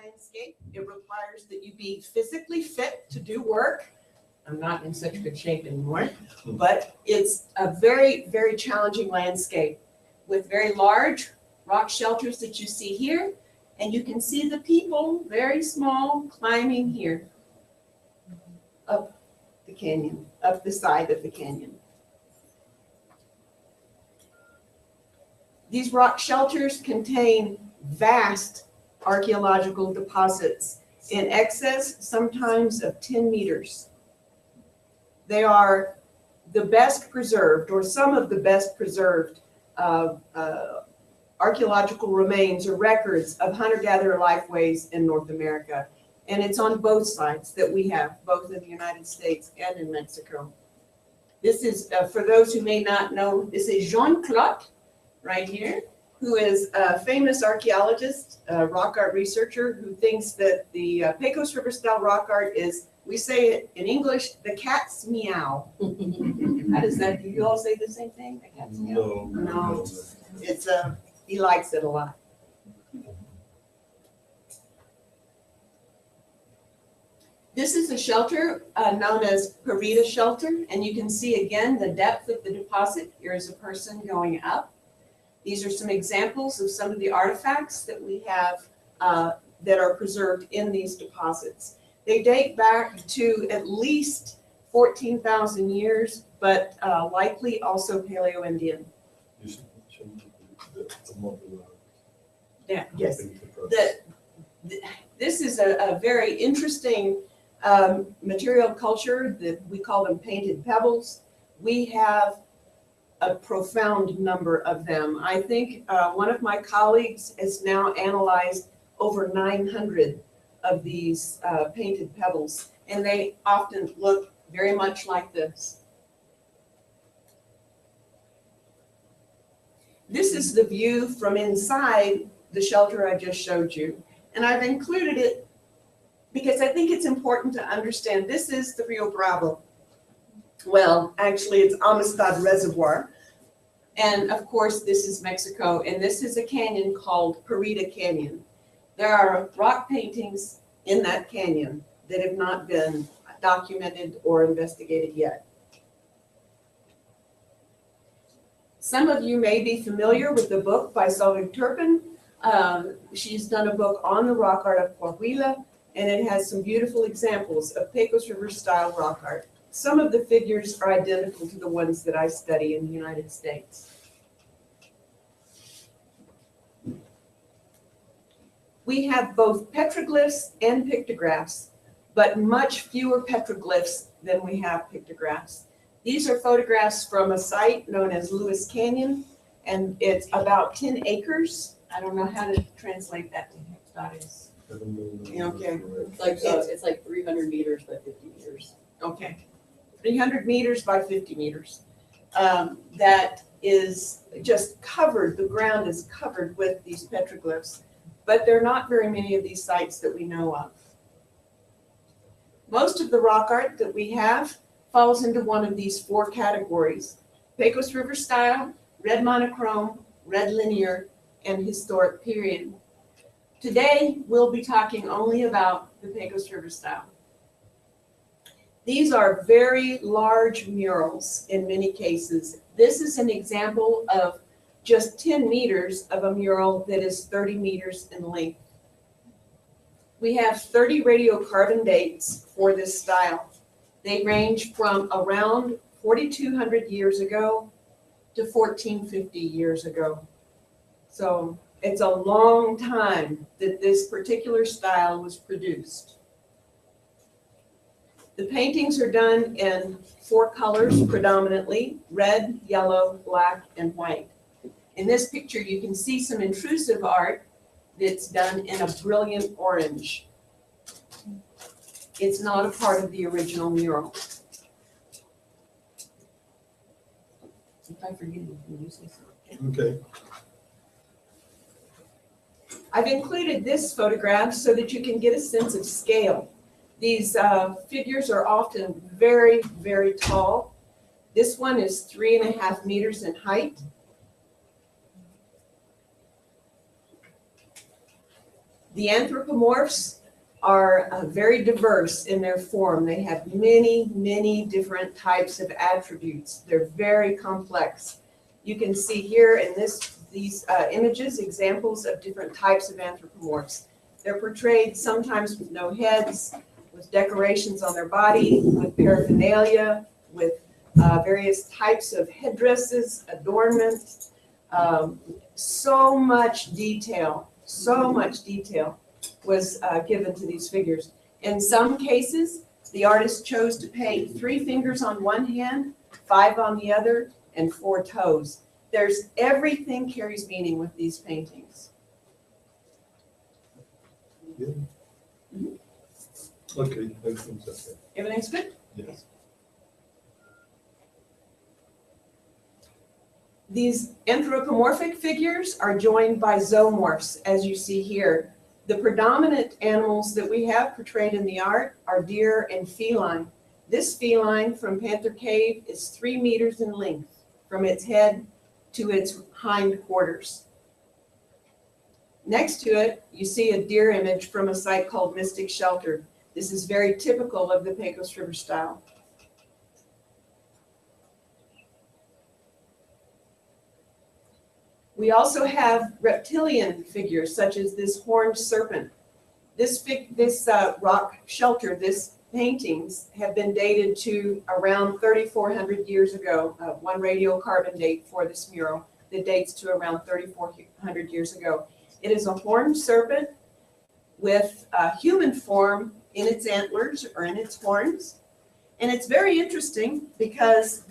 landscape. It requires that you be physically fit to do work. I'm not in such good shape anymore, but it's a very, very challenging landscape with very large rock shelters that you see here. And you can see the people, very small, climbing here up the canyon, up the side of the canyon. These rock shelters contain vast archaeological deposits in excess sometimes of 10 meters. They are the best preserved, or some of the best preserved archaeological remains or records of hunter-gatherer lifeways in North America. And it's on both sides that we have, both in the United States and in Mexico. This is, for those who may not know, this is Jean-Claude right here, who is a famous archaeologist, rock art researcher, who thinks that the Pecos River style rock art is, we say it in English, the cat's meow. How does that, do you all say the same thing? The cat's meow? No. It's, he likes it a lot. This is a shelter known as Parita shelter, and you can see again the depth of the deposit. Here is a person going up. These are some examples of some of the artifacts that we have that are preserved in these deposits. They date back to at least 14,000 years, but likely also Paleo-Indian. Yeah, yes. This is a very interesting material culture that we call them painted pebbles. We have a profound number of them. I think one of my colleagues has now analyzed over 900 of these painted pebbles, and they often look very much like this. This is the view from inside the shelter I just showed you. And I've included it because I think it's important to understand this is the Rio Bravo. Well, actually it's Amistad Reservoir. And of course, this is Mexico, and this is a canyon called Parita Canyon. There are rock paintings in that canyon that have not been documented or investigated yet. Some of you may be familiar with the book by Solveig Turpin. She's done a book on the rock art of Coahuila, and it has some beautiful examples of Pecos River style rock art. Some of the figures are identical to the ones that I study in the United States. We have both petroglyphs and pictographs, but much fewer petroglyphs than we have pictographs. These are photographs from a site known as Lewis Canyon, and it's about 10 acres. I don't know how to translate that to hectares. Okay. It's like 300 meters by 50 meters. Okay. 300 meters by 50 meters. That is just covered, the ground is covered with these petroglyphs, but there are not very many of these sites that we know of. Most of the rock art that we have falls into one of these four categories: Pecos River style, red monochrome, red linear, and historic period. Today, we'll be talking only about the Pecos River style. These are very large murals in many cases. This is an example of just 10 meters of a mural that is 30 meters in length. We have 30 radiocarbon dates for this style. They range from around 4,200 years ago to 1450 years ago. So it's a long time that this particular style was produced. The paintings are done in four colors predominantly: red, yellow, black, and white. In this picture, you can see some intrusive art that's done in a brilliant orange. It's not a part of the original mural. If I forget anything, you say something. Okay. I've included this photograph so that you can get a sense of scale. These figures are often very, very tall. This one is 3.5 meters in height. The anthropomorphs are very diverse in their form. They have many, many different types of attributes. They're very complex. You can see here in these images examples of different types of anthropomorphs. They're portrayed sometimes with no heads, with decorations on their body, with paraphernalia, with various types of headdresses, adornments. So much detail was given to these figures. In some cases, the artist chose to paint 3 fingers on one hand, 5 on the other, and 4 toes. Everything carries meaning with these paintings. Yeah. Okay, everything's okay. Everything's good? Yes. These anthropomorphic figures are joined by zoomorphs, as you see here. The predominant animals that we have portrayed in the art are deer and feline. This feline from Panther Cave is 3 meters in length, from its head to its hind quarters. Next to it, you see a deer image from a site called Mystic Shelter. This is very typical of the Pecos River style. We also have reptilian figures, such as this horned serpent. This rock shelter, these paintings have been dated to around 3,400 years ago. One radiocarbon date for this mural that dates to around 3,400 years ago. It is a horned serpent with a human form in its antlers or in its horns. And it's very interesting because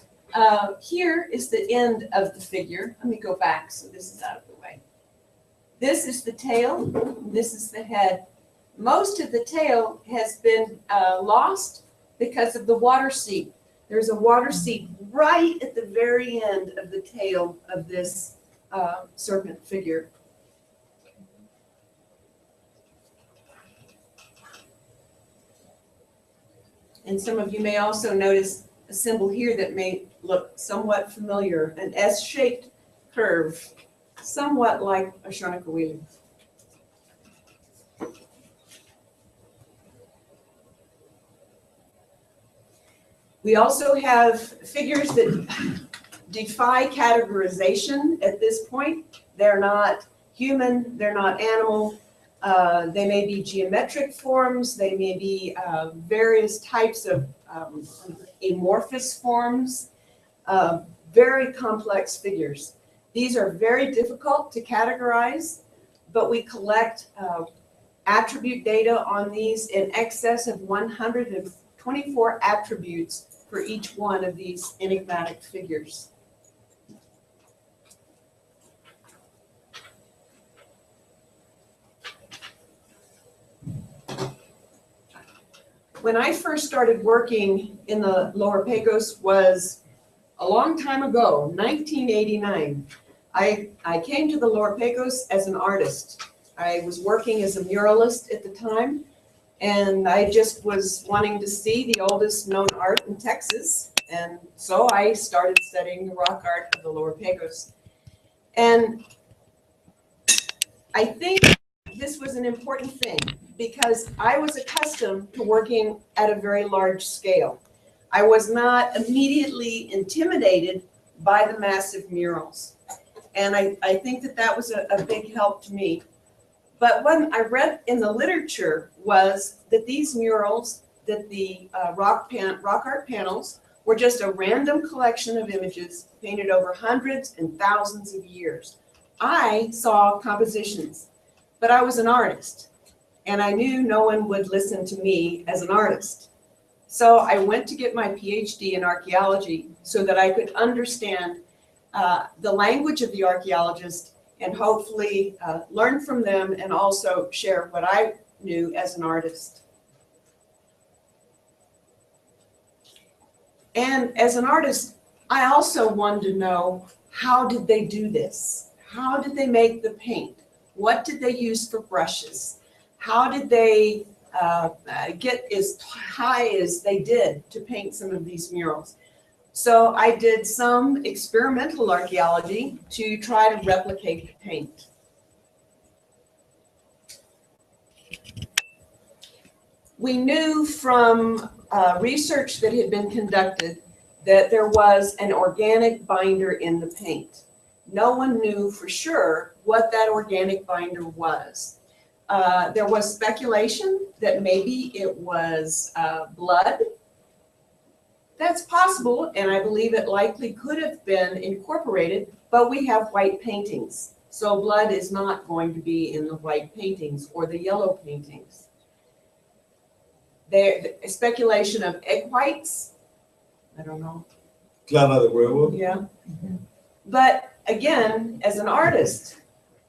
here is the end of the figure. Let me go back so this is out of the way. This is the tail, this is the head. Most of the tail has been lost because of the water seat. There's a water seat right at the very end of the tail of this serpent figure. And some of you may also notice a symbol here that may look somewhat familiar, an S-shaped curve, somewhat like a Shonakawili. We also have figures that defy categorization at this point. They're not human, they're not animal. They may be geometric forms, they may be various types of amorphous forms, very complex figures. These are very difficult to categorize, but we collect attribute data on these in excess of 124 attributes for each one of these enigmatic figures. When I first started working in the Lower Pecos was a long time ago, 1989. I came to the Lower Pecos as an artist. I was working as a muralist at the time, and I just was wanting to see the oldest known art in Texas. And so I started studying the rock art of the Lower Pecos. And I think this was an important thing because I was accustomed to working at a very large scale. I was not immediately intimidated by the massive murals. And I think that that was a big help to me. But what I read in the literature was that these murals, that the rock art panels were just a random collection of images painted over hundreds and thousands of years. I saw compositions, but I was an artist, and I knew no one would listen to me as an artist. So I went to get my PhD in archaeology so that I could understand the language of the archaeologist and hopefully learn from them and also share what I knew as an artist. And as an artist, I also wanted to know, how did they do this? How did they make the paint? What did they use for brushes? How did they get as high as they did to paint some of these murals? So I did some experimental archaeology to try to replicate the paint. We knew from research that had been conducted that there was an organic binder in the paint. No one knew for sure what that organic binder was. There was speculation that maybe it was blood. That's possible, and I believe it likely could have been incorporated, but we have white paintings. So blood is not going to be in the white paintings or the yellow paintings. There, speculation of egg whites, I don't know. Clara de huevo. Yeah. But again, as an artist,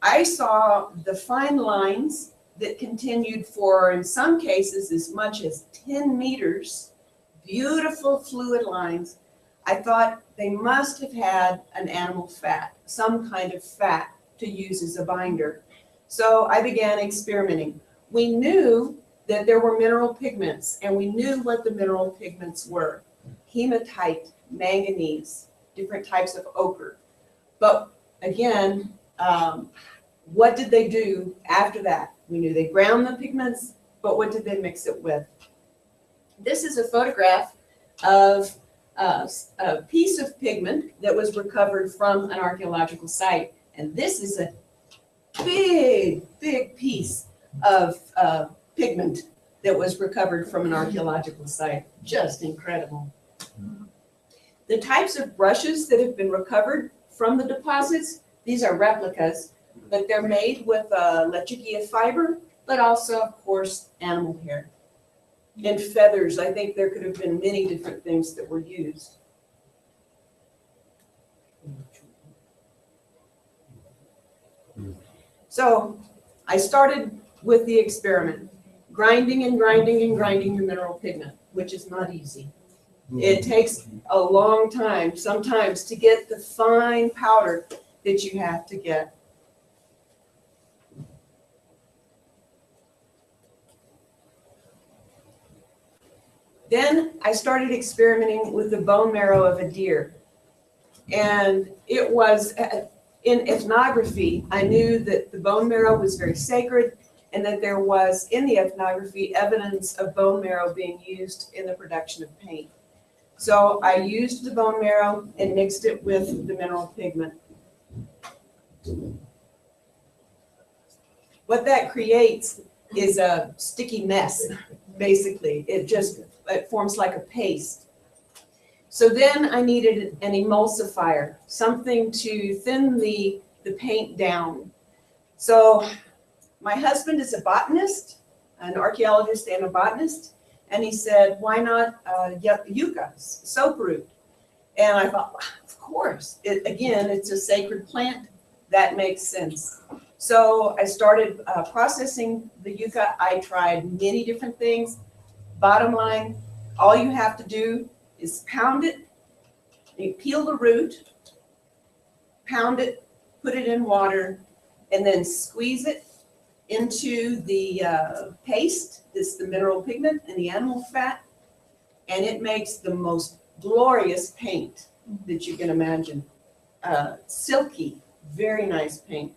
I saw the fine lines that continued for, in some cases, as much as 10 meters, beautiful fluid lines. I thought they must have had an animal fat, some kind of fat to use as a binder. So I began experimenting. We knew that there were mineral pigments, and we knew what the mineral pigments were. Hematite, manganese, different types of ochre. But again, what did they do after that? We knew they ground the pigments, but what did they mix it with? This is a photograph of a piece of pigment that was recovered from an archaeological site. And this is a big, big piece of pigment that was recovered from an archaeological site. Just incredible. The types of brushes that have been recovered from the deposits, these are replicas, but they're made with lechuguilla fiber, but also, of course, animal hair. And feathers. I think there could have been many different things that were used. So I started with the experiment, grinding and grinding and grinding the mineral pigment, which is not easy. It takes a long time sometimes to get the fine powder that you have to get. Then I started experimenting with the bone marrow of a deer. And it was, in ethnography, I knew that the bone marrow was very sacred and that there was, in the ethnography, evidence of bone marrow being used in the production of paint. So I used the bone marrow and mixed it with the mineral pigment. What that creates is a sticky mess, basically. It forms like a paste. So then I needed an emulsifier, something to thin the paint down. So my husband is a botanist, an archaeologist and a botanist, and he said, why not yucca, soap root? And I thought, of course. Again, it's a sacred plant. That makes sense. So I started processing the yucca. I tried many different things. Bottom line, all you have to do is pound it, you peel the root, pound it, put it in water, and then squeeze it into the paste. This is the mineral pigment and the animal fat, and it makes the most glorious paint that you can imagine. Silky, very nice paint,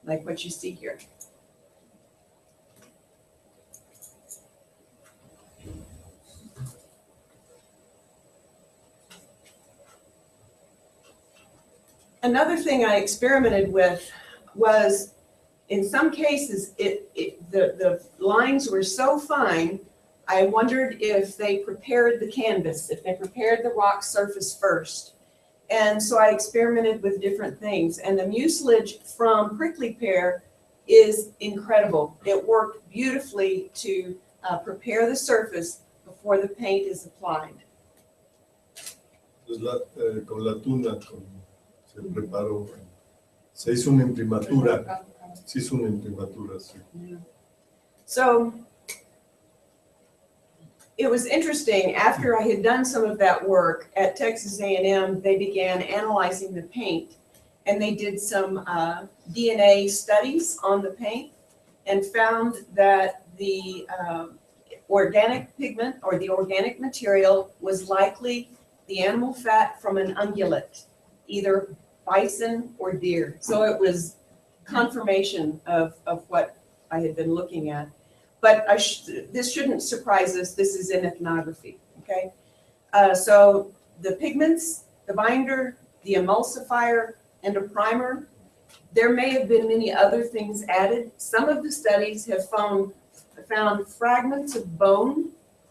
like what you see here. Another thing I experimented with was, in some cases, the lines were so fine, I wondered if they prepared the canvas, if they prepared the rock surface first. And so I experimented with different things. And the mucilage from prickly pear is incredible. It worked beautifully to prepare the surface before the paint is applied. Con la tuna, se preparó, se hizo una imprimatura, se hizo una imprimatura, sí. Yeah. So it was interesting. After I had done some of that work at Texas A&M, they began analyzing the paint, and they did some DNA studies on the paint and found that the organic pigment or the organic material was likely the animal fat from an ungulate, either bison or deer. So it was confirmation of what I had been looking at. but this shouldn't surprise us. This is in ethnography, okay? So the pigments, the binder, the emulsifier, and a primer. There may have been many other things added. Some of the studies have found fragments of bone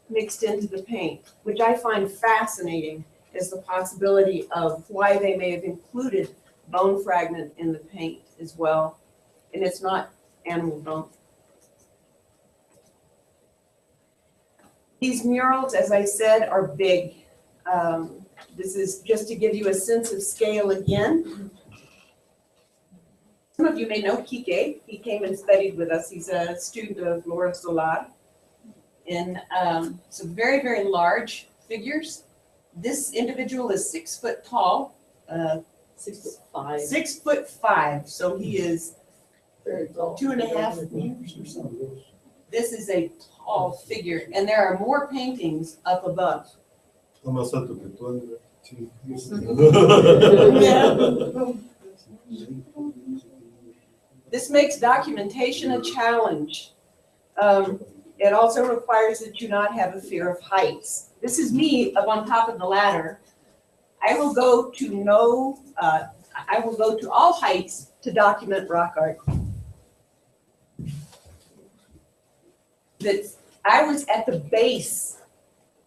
mixed into the paint, which I find fascinating as the possibility of why they may have included bone fragment in the paint as well. And it's not animal bone. These murals, as I said, are big. This is just to give you a sense of scale again. Some of you may know Kike. He came and studied with us. He's a student of Laura Solar. And some very, very large figures. This individual is 6 foot tall. 6'5". 6'5", so he is Very tall. 2.5 meters or so. This is a tall figure, and there are more paintings up above. Está más alto que tú, Andrea. Sí. This makes documentation a challenge. It also requires that you not have a fear of heights. This is me up on top of the ladder. I will go to all heights to document rock art. That I was at the base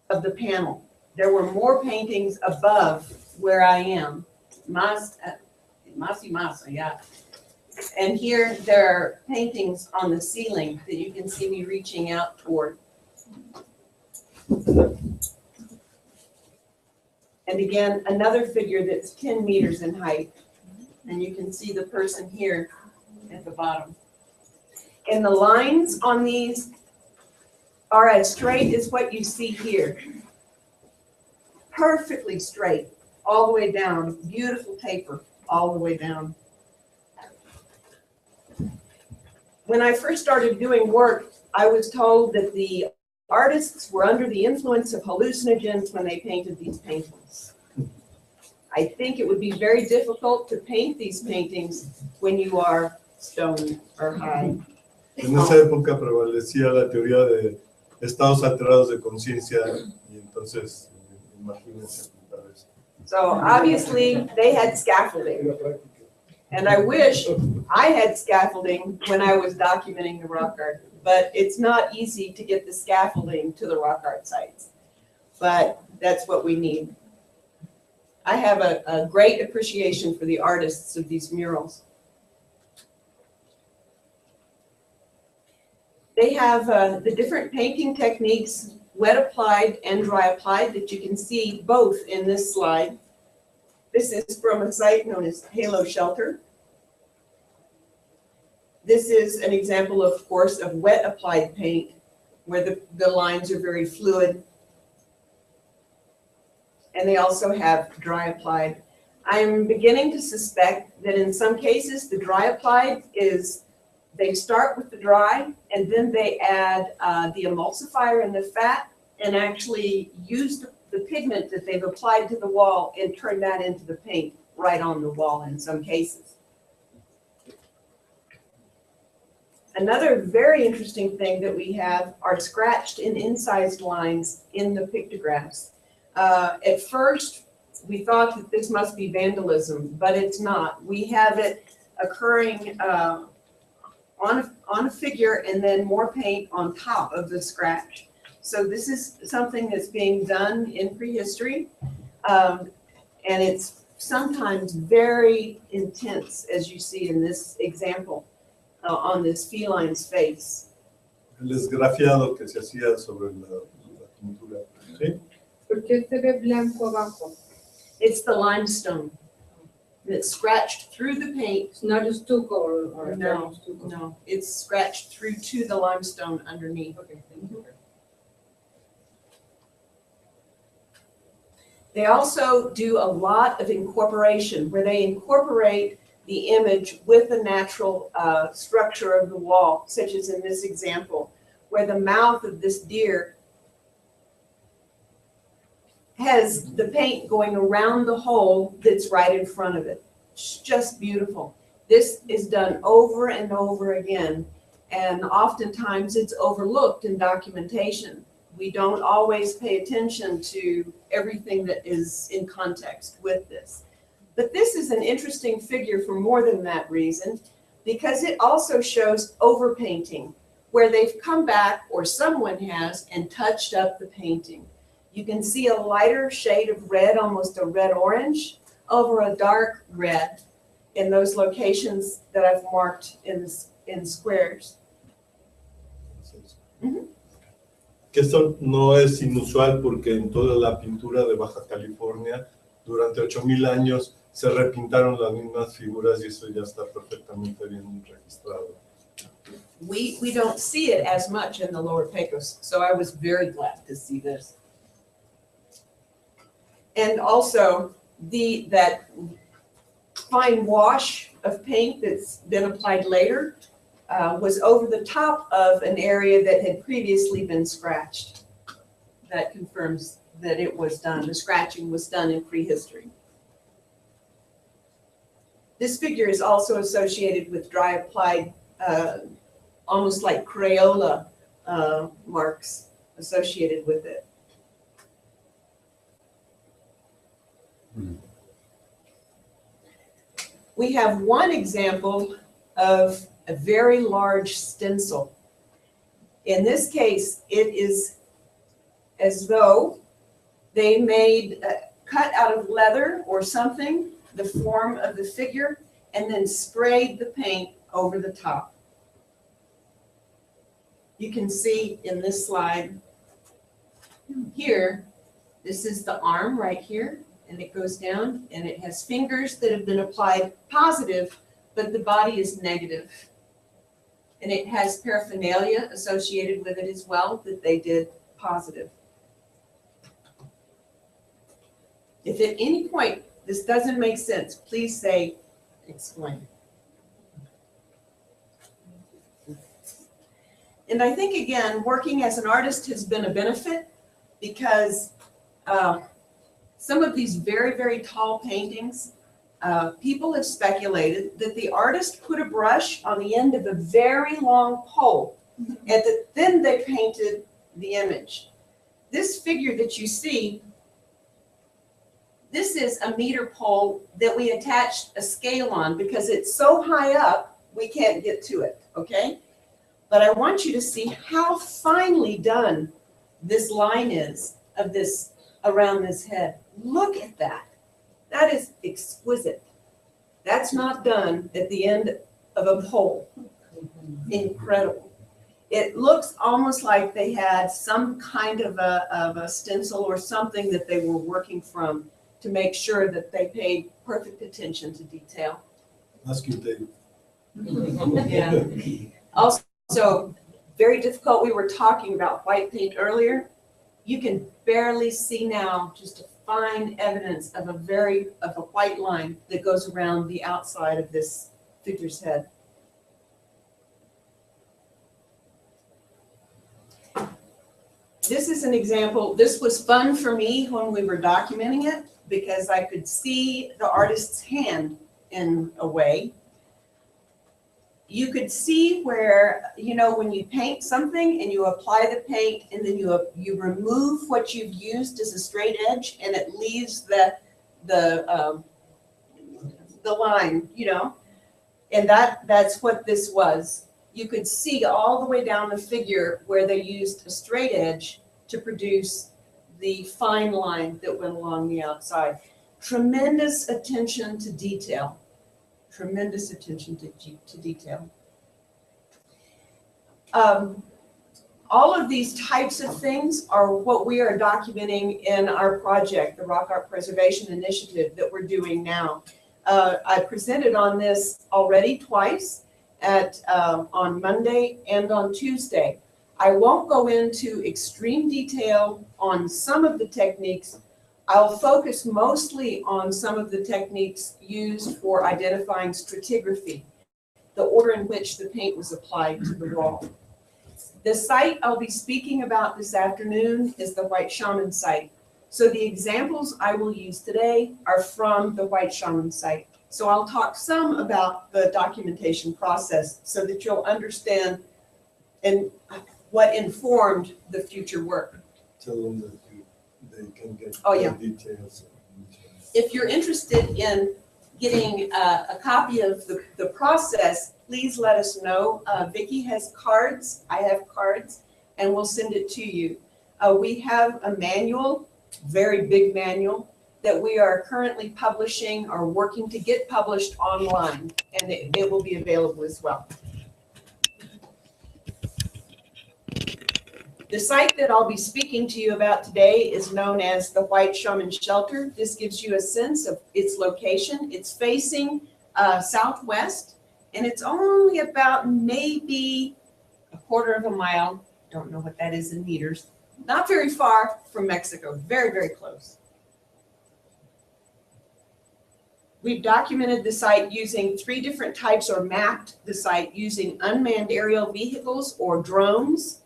of the panel. There were more paintings above where I am. Yeah. And here there are paintings on the ceiling that you can see me reaching out toward. And again, another figure that's 10 meters in height. And you can see the person here at the bottom. And the lines on these are as straight as what you see here. Perfectly straight, all the way down. Beautiful taper, all the way down. When I first started doing work, I was told that the artists were under the influence of hallucinogens when they painted these paintings. I think it would be very difficult to paint these paintings when you are stoned or high. En esa época prevalecía la teoría de estados alterados de conciencia y entonces imagínense aplicar eso. So obviously they had scaffolding. And I wish I had scaffolding when I was documenting the rock art, but it's not easy to get the scaffolding to the rock art sites. But that's what we need. I have a great appreciation for the artists of these murals. They have the different painting techniques, wet applied and dry applied, that you can see both in this slide. This is from a site known as Halo Shelter. This is an example, of course, of wet applied paint, where the lines are very fluid. And they also have dry applied. I'm beginning to suspect that in some cases, the dry applied is, they start with the dry, and then they add the emulsifier and the fat, and actually use the pigment that they've applied to the wall and turn that into the paint right on the wall in some cases. Another very interesting thing that we have are scratched and incised lines in the pictographs. At first, we thought that this must be vandalism, but it's not. We have it occurring on a figure and then more paint on top of the scratch. So this is something that's being done in prehistory, and it's sometimes very intense, as you see in this example, on this feline's face. El esgrafiado que se hacía sobre la pintura. ¿Sí? ¿Por qué se ve blanco abajo? It's the limestone that's scratched through the paint. It's not a stucco or No, stucco. no, it's scratched through to the limestone underneath. Okay, thank you. They also do a lot of incorporation, where they incorporate the image with the natural structure of the wall, such as in this example, where the mouth of this deer has the paint going around the hole that's right in front of it. It's just beautiful. This is done over and over again, And oftentimes it's overlooked in documentation. We don't always pay attention to everything that is in context with this. But this is an interesting figure for more than that reason, because it also shows overpainting, where they've come back, or someone has, and touched up the painting. You can see a lighter shade of red, almost a red-orange, over a dark red in those locations that I've marked in squares. Que esto no es inusual porque en toda la pintura de Baja California durante 8,000 años se repintaron las mismas figuras y eso ya está perfectamente bien registrado. We don't see it as much in the Lower Pecos, so I was very glad to see this. And also that fine wash of paint that's been applied later was over the top of an area that had previously been scratched. That confirms that it was done, the scratching was done in prehistory. This figure is also associated with dry applied, almost like Crayola marks associated with it. We have one example of a very large stencil. In this case, it is as though they made, cut out of leather or something, the form of the figure, and then sprayed the paint over the top. You can see in this slide here, this is the arm right here, and it goes down, and it has fingers that have been applied positive, but the body is negative. And it has paraphernalia associated with it as well that they did positive. If at any point this doesn't make sense, please say, explain. And I think, again, working as an artist has been a benefit because some of these very, very tall paintings, people have speculated that the artist put a brush on the end of a very long pole and then they painted the image. This figure that you see, this is a meter pole that we attached a scale on because it's so high up, we can't get to it, okay? But I want you to see how finely done this line is of this around this head. Look at that. That is exquisite. That's not done at the end of a pole. Incredible. It looks almost like they had some kind of a stencil or something that they were working from to make sure that they paid perfect attention to detail. Ask you, Dave. Yeah. Also, very difficult. We were talking about white paint earlier. You can barely see now just a fine evidence of a white line that goes around the outside of this figure's head. This is an example. This was fun for me when we were documenting it because I could see the artist's hand in a way. You could see where, you know, when you paint something and you apply the paint and then you remove what you've used as a straight edge and it leaves the line, you know, and that's what this was. You could see all the way down the figure where they used a straight edge to produce the fine line that went along the outside. Tremendous attention to detail. Tremendous attention to detail. All of these types of things are what we are documenting in our project, the Rock Art Preservation Initiative that we're doing now. I presented on this already twice on Monday and on Tuesday. I won't go into extreme detail on some of the techniques. I'll focus mostly on some of the techniques used for identifying stratigraphy, the order in which the paint was applied to the wall. The site I'll be speaking about this afternoon is the White Shaman site. So the examples I will use today are from the White Shaman site. So I'll talk some about the documentation process so that you'll understand and what informed the future work. Tell them that they can get Oh, yeah. the details. If you're interested in getting a copy of the process, please let us know. Vicki has cards, I have cards, and we'll send it to you. We have a manual, very big manual, that we are currently publishing or working to get published online, and it will be available as well. The site that I'll be speaking to you about today is known as the White Shaman Shelter. This gives you a sense of its location. It's facing southwest, and it's only about maybe a quarter of a mile, don't know what that is in meters, not very far from Mexico, very, very close. We've documented the site using 3 different types, or mapped the site using unmanned aerial vehicles or drones,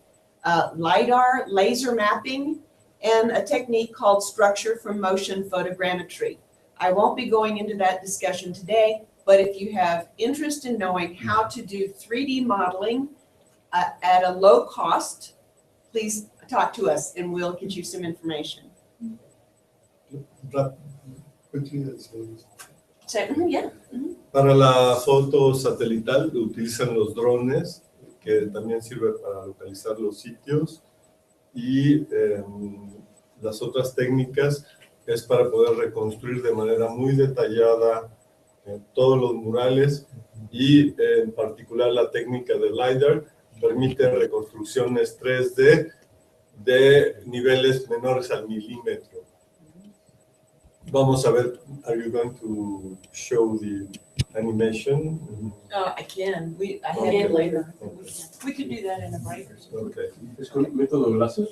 LiDAR, laser mapping, and a technique called structure from motion photogrammetry. I won't be going into that discussion today, but if you have interest in knowing how to do 3D modeling at a low cost, please talk to us and we'll get you some information. Yeah. Para la foto satelital utilizan los drones, que también sirve para localizar los sitios, y las otras técnicas es para poder reconstruir de manera muy detallada todos los murales, y en particular la técnica de LiDAR permite reconstrucciones 3D de niveles menores al milímetro. Vamos a ver, are you going to show the animation? I can. I Okay. have later. Okay. We could do that in a break or something. Okay. ¿Es con método láser?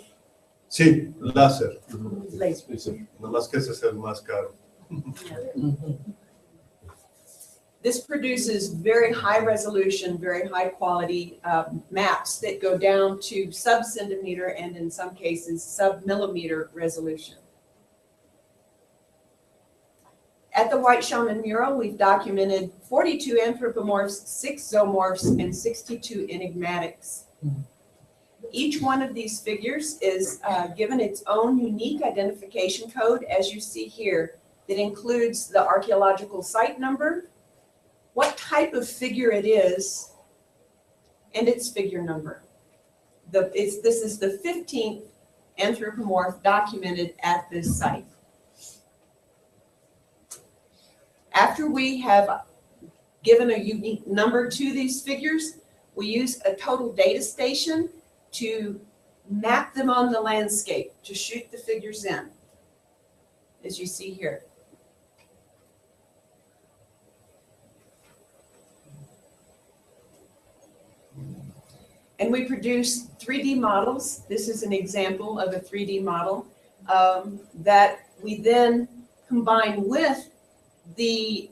Sí, láser. Laser. Láser. Nada más que ese es el más caro. This produces very high resolution, very high quality maps that go down to sub-centimeter and in some cases sub-millimeter resolution. At the White Shaman mural, we've documented 42 anthropomorphs, 6 zoomorphs, and 62 enigmatics. Each one of these figures is given its own unique identification code, as you see here, that includes the archaeological site number, what type of figure it is, and its figure number. This is the 15th anthropomorph documented at this site. After we have given a unique number to these figures, we use a total data station to map them on the landscape, to shoot the figures in, as you see here. And we produce 3D models. This is an example of a 3D model that we then combine with the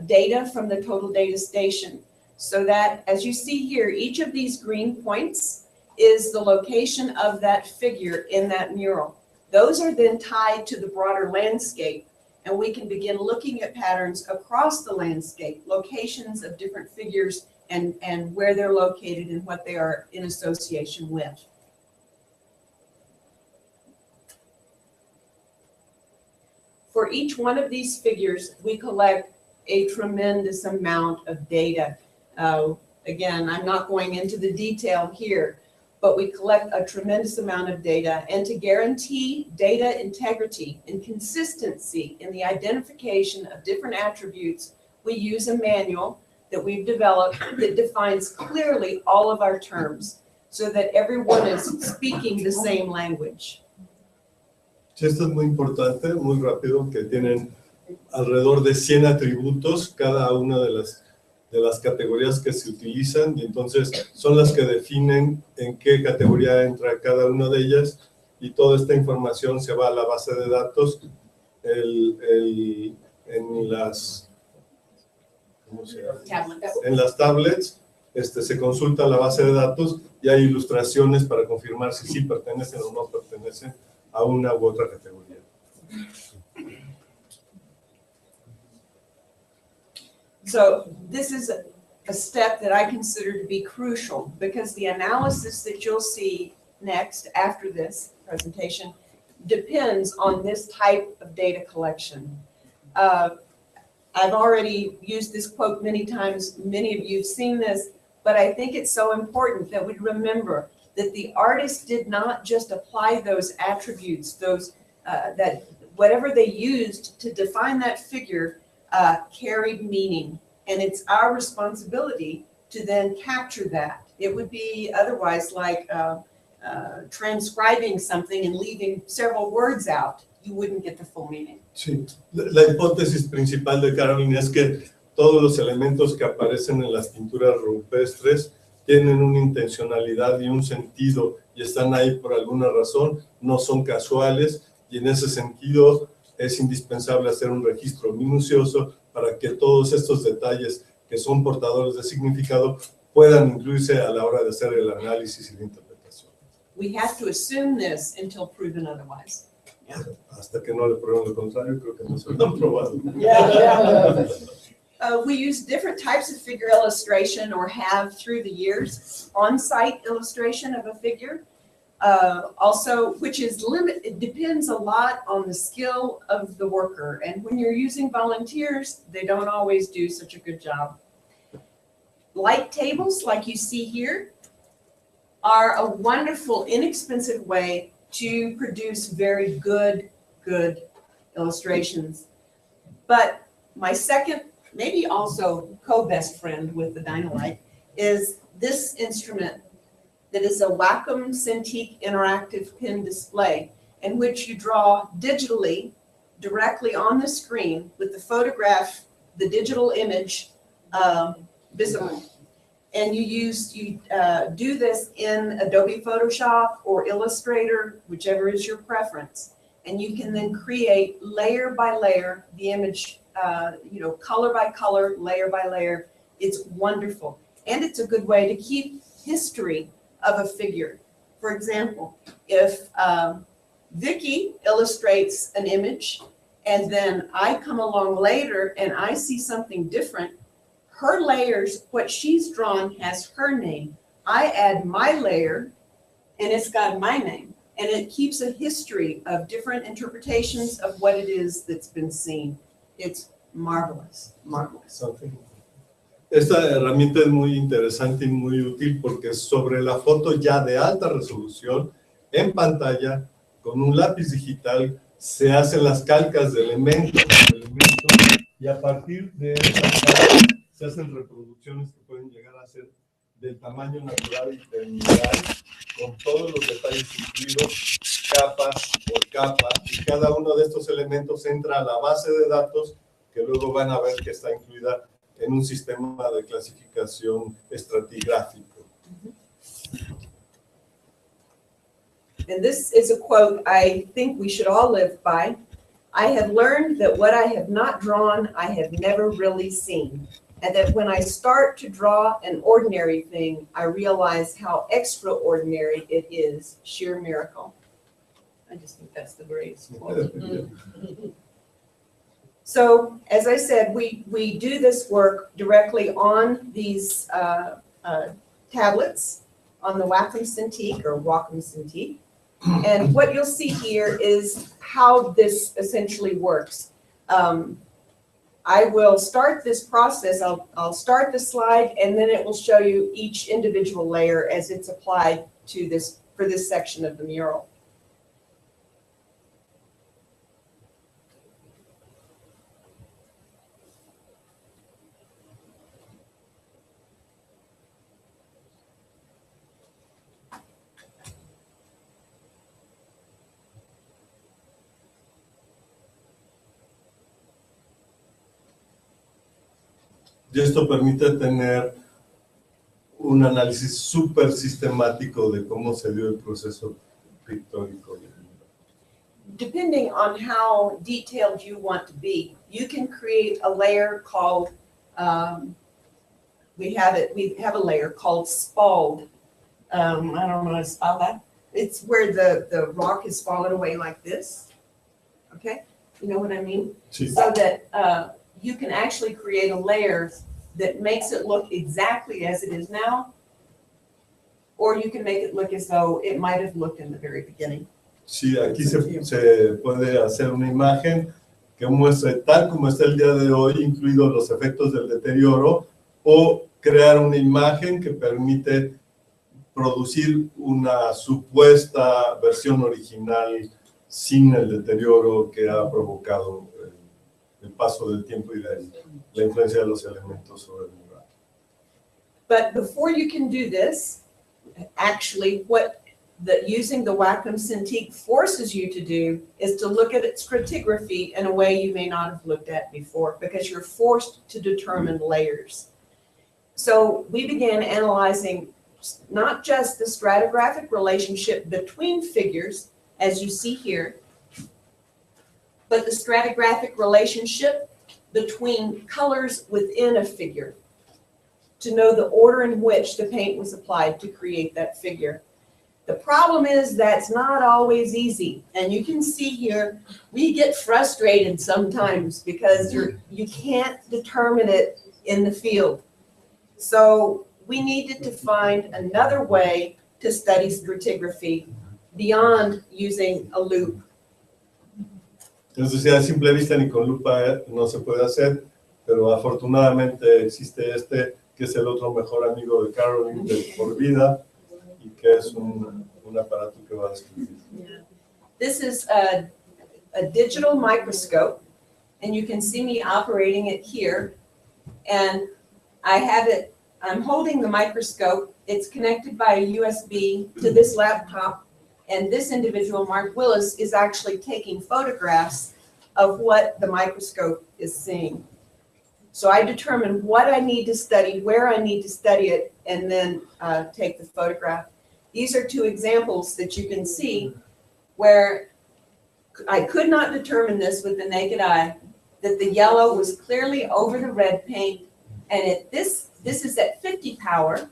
data from the total data station, so that, as you see here, each of these green points is the location of that figure in that mural. Those are then tied to the broader landscape, and we can begin looking at patterns across the landscape, locations of different figures and where they're located and what they are in association with. For each one of these figures, we collect a tremendous amount of data. Again, I'm not going into the detail here, but we collect a tremendous amount of data. And to guarantee data integrity and consistency in the identification of different attributes, we use a manual that we've developed that defines clearly all of our terms so that everyone is speaking the same language. Sí, esto es muy importante, muy rápido, que tienen alrededor de 100 atributos cada una de las categorías que se utilizan, y entonces son las que definen en qué categoría entra cada una de ellas, y toda esta información se va a la base de datos en las tablets. Se consulta la base de datos y hay ilustraciones para confirmar si sí pertenecen o no pertenecen a una u otra categoría. So this is a step that I consider to be crucial, because the analysis that you'll see next after this presentation depends on this type of data collection. I've already used this quote many times. Many of you have seen this, but I think it's so important that we remember that the artist did not just apply those attributes, that whatever they used to define that figure carried meaning. And it's our responsibility to then capture that. It would be otherwise like transcribing something and leaving several words out. You wouldn't get the full meaning. Sí, la hipótesis principal de Carolyn es que todos los elementos que aparecen en las pinturas rupestres tienen una intencionalidad y un sentido y están ahí por alguna razón, no son casuales, y en ese sentido es indispensable hacer un registro minucioso para que todos estos detalles que son portadores de significado puedan incluirse a la hora de hacer el análisis y la interpretación. We have to assume this until proven otherwise. Hasta que no le prueben lo contrario, creo que no se lo han probado. We use different types of figure illustration, or have through the years, on-site illustration of a figure. Also, which is limited, it depends a lot on the skill of the worker. And when you're using volunteers, they don't always do such a good job. Light tables, like you see here, are a wonderful, inexpensive way to produce very good illustrations. But my second, maybe also co-best friend with the Dynalite, is this instrument that is a Wacom Cintiq interactive pin display, in which you draw digitally directly on the screen with the photograph, the digital image visible. And you do this in Adobe Photoshop or Illustrator, whichever is your preference. And you can then create layer by layer the image, color by color, layer by layer. It's wonderful. And it's a good way to keep history of a figure. For example, if Vicky illustrates an image and then I come along later and I see something different, her layers, what she's drawn has her name. I add my layer and it's got my name. And it keeps a history of different interpretations of what it is that's been seen. It's marvelous, marvelous. Esta herramienta es muy interesante y muy útil porque sobre la foto ya de alta resolución, en pantalla, con un lápiz digital, se hacen las calcas de elemento por elemento, y a partir de esas calcas se hacen reproducciones que pueden llegar a ser del tamaño natural y terminal, con todos los detalles incluidos, capa por capa, y cada uno de estos elementos entra a la base de datos que luego van a ver que está incluida en un sistema de clasificación estratigráfico. And this is a quote I think we should all live by. I have learned that what I have not drawn, I have never really seen. And that when I start to draw an ordinary thing, I realize how extraordinary it is, sheer miracle. I just think that's the greatest quote. So, as I said, we do this work directly on these tablets, on the Wacom Cintiq or Wacom Cintiq. And what you'll see here is how this essentially works. I will start this process, I'll start the slide, and then it will show you each individual layer as it's applied to this, for this section of the mural. Y esto permite tener un análisis súper sistemático de cómo se dio el proceso pictórico. Depending on how detailed you want to be, you can create a layer called, we have a layer called spalled. I don't know how to spell that. It's where the rock is fallen away like this. Okay, you know what I mean? Sí. So that you can actually create a layer that makes it look exactly as it is now, or you can make it look as though it might have looked in the very beginning. Sí, aquí se puede hacer una imagen que muestre tal como está el día de hoy, incluidos los efectos del deterioro, o crear una imagen que permite producir una supuesta versión original sin el deterioro que ha provocado el paso del tiempo y la influencia de los elementos sobre el mural. But before you can do this, actually using the Wacom Cintiq forces you to do is to look at its stratigraphy in a way you may not have looked at before, because you're forced to determine layers. So we began analyzing not just the stratigraphic relationship between figures, as you see here, but the stratigraphic relationship between colors within a figure, to know the order in which the paint was applied to create that figure. The problem is that's not always easy. And you can see here, we get frustrated sometimes because you can't determine it in the field. So we needed to find another way to study stratigraphy beyond using a loop. Es decir, a simple vista ni con lupa no se puede hacer, pero afortunadamente existe que es el otro mejor amigo de Caroline de por vida, y que es un aparato que va a describir. This is a digital microscope, and you can see me operating it here. And I'm holding the microscope. It's connected by a USB to this laptop. And this individual, Mark Willis, is actually taking photographs of what the microscope is seeing. So I determine what I need to study, where I need to study it, and then take the photograph. These are two examples that you can see where I could not determine this with the naked eye, that the yellow was clearly over the red paint, and this is at 50 power,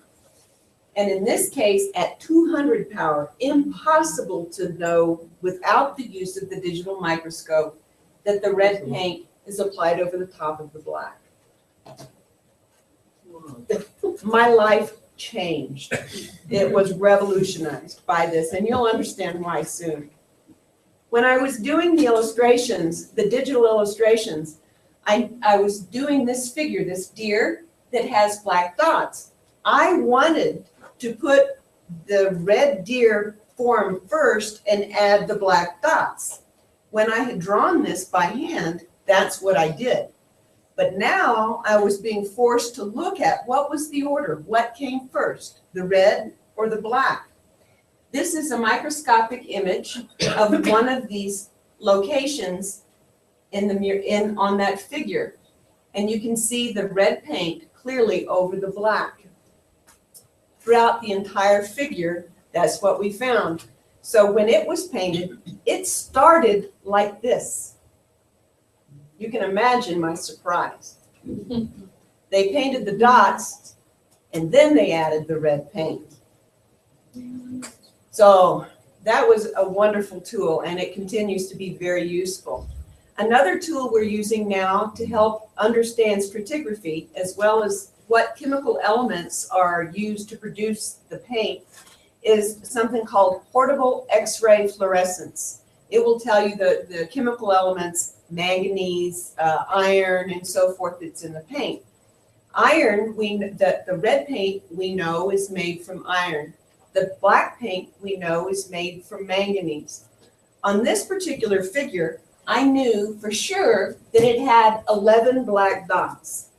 and in this case at 200 power. Impossible to know without the use of the digital microscope that the red paint is applied over the top of the black. My life changed. It was revolutionized by this, and you'll understand why soon. When I was doing the illustrations, the digital illustrations, I was doing this figure, this deer that has black dots. I wanted to put the red deer form first and add the black dots. When I had drawn this by hand, that's what I did. But now I was being forced to look at what was the order, what came first, the red or the black. This is a microscopic image of one of these locations on that figure. And you can see the red paint clearly over the black. Throughout the entire figure, that's what we found. So when it was painted, it started like this. You can imagine my surprise. They painted the dots, and then they added the red paint. So that was a wonderful tool, and it continues to be very useful. Another tool we're using now to help understand stratigraphy, as well as what chemical elements are used to produce the paint, is something called portable X-ray fluorescence. It will tell you the chemical elements, manganese, iron, and so forth that's in the paint. Iron, the red paint we know is made from iron. The black paint we know is made from manganese. On this particular figure, I knew for sure that it had 11 black dots.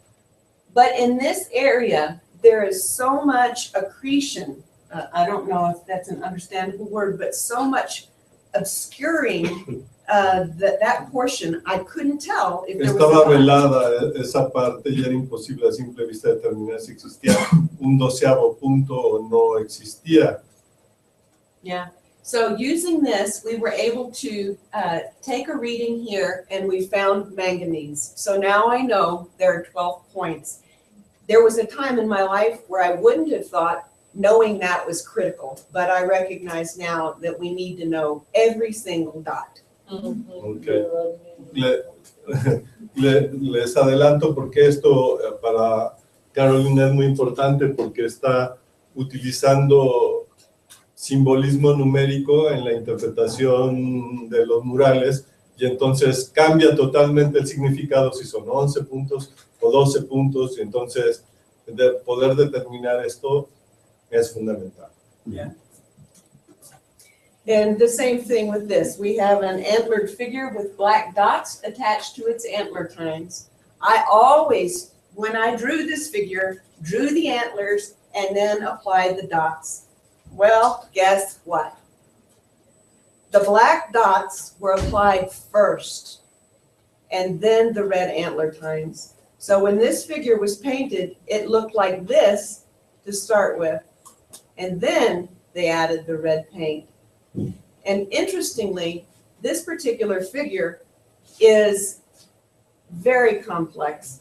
But in this area, there is so much accretion. I don't know if that's an understandable word, but so much obscuring that portion, I couldn't tell if there was Estaba a dot. velada esa parte y era imposible a simple vista determinar si existía un 12avo punto o no existía. Yeah. So using this, we were able to take a reading here, and we found manganese. So now I know there are 12 points. There was a time in my life where I wouldn't have thought knowing that was critical, but I recognize now that we need to know every single dot. Okay. Les adelanto porque esto para Carolina, es muy importante porque está utilizando simbolismo numérico en la interpretación de los murales y entonces cambia totalmente el significado si son 11 puntos o 12 puntos y entonces poder determinar esto es fundamental. Yeah. And the same thing with this. We have an antlered figure with black dots attached to its antler tines. I always, when I drew this figure, drew the antlers and then applied the dots. Well, guess what? The black dots were applied first, and then the red antler tines. So when this figure was painted, it looked like this to start with, and then they added the red paint. And interestingly, this particular figure is very complex.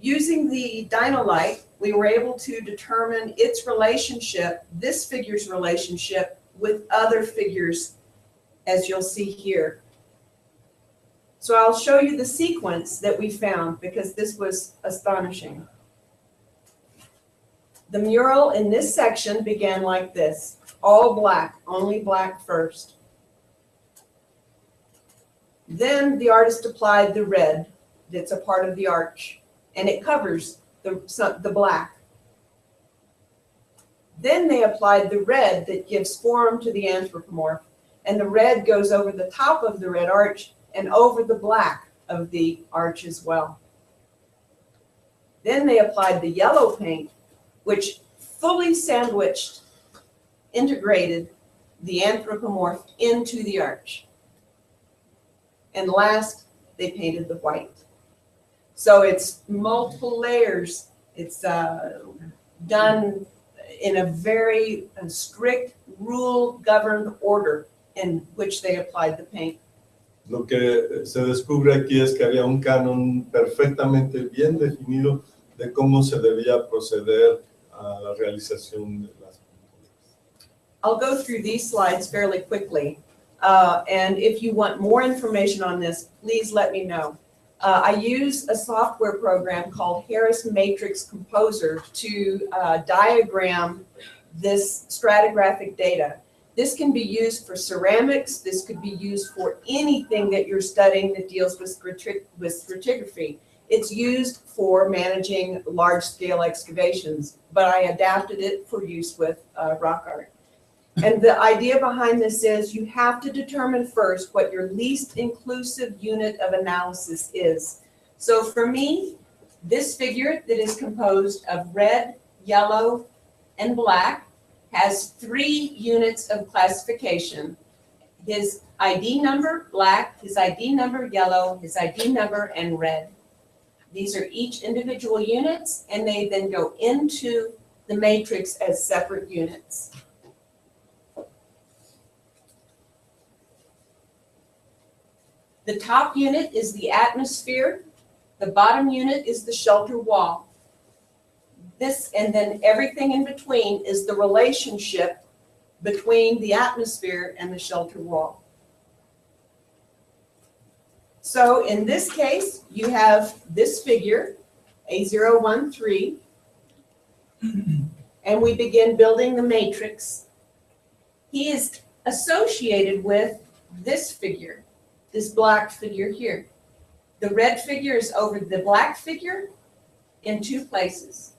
Using the dynolite, we were able to determine its relationship, this figure's relationship, with other figures, as you'll see here. So I'll show you the sequence that we found because this was astonishing. The mural in this section began like this, all black, only black first. Then the artist applied the red that's a part of the arch, and it covers the black. Then they applied the red that gives form to the anthropomorph, and the red goes over the top of the red arch and over the black of the arch as well. Then they applied the yellow paint, which fully sandwiched, integrated the anthropomorph into the arch. And last, they painted the white. So it's multiple layers. It's done in a very strict, rule-governed order in which they applied the paint. Lo que se descubre aquí es que había un canon perfectamente bien definido de cómo se debía proceder a la realización de las pinturas. I'll go through these slides fairly quickly. And if you want more information on this, please let me know. I use a software program called Harris Matrix Composer to diagram this stratigraphic data. This can be used for ceramics. This could be used for anything that you're studying that deals with stratigraphy. It's used for managing large-scale excavations, but I adapted it for use with rock art. And the idea behind this is you have to determine first what your least inclusive unit of analysis is. So for me, this figure that is composed of red, yellow, and black has 3 units of classification. His ID number, black, his ID number, yellow, his ID number, and red. These are each individual units, and they then go into the matrix as separate units. The top unit is the atmosphere. The bottom unit is the shelter wall. This, and then everything in between is the relationship between the atmosphere and the shelter wall. So in this case, you have this figure, A013, and we begin building the matrix. He is associated with this figure, this black figure here. The red figure is over the black figure in 2 places.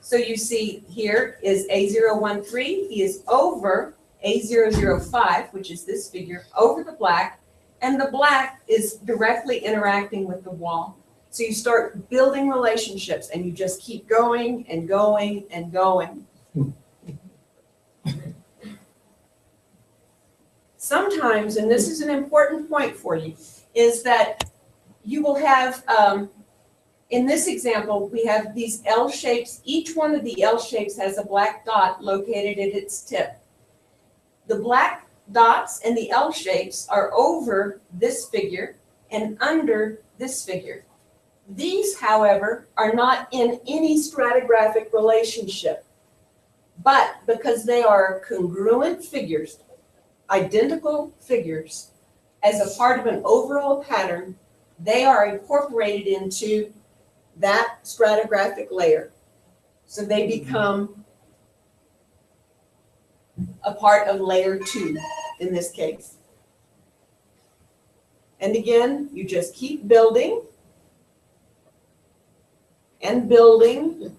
So you see here is A013, he is over A005, which is this figure, over the black, and the black is directly interacting with the wall. So you start building relationships and you just keep going and going and going. Sometimes, and this is an important point for you, is that you will have, in this example, we have these L shapes. Each one of the L shapes has a black dot located at its tip. The black dots and the L shapes are over this figure and under this figure. These, however, are not in any stratigraphic relationship, but because they are congruent figures, identical figures, as a part of an overall pattern, they are incorporated into that stratigraphic layer. So they become a part of layer 2 in this case. And again, you just keep building and building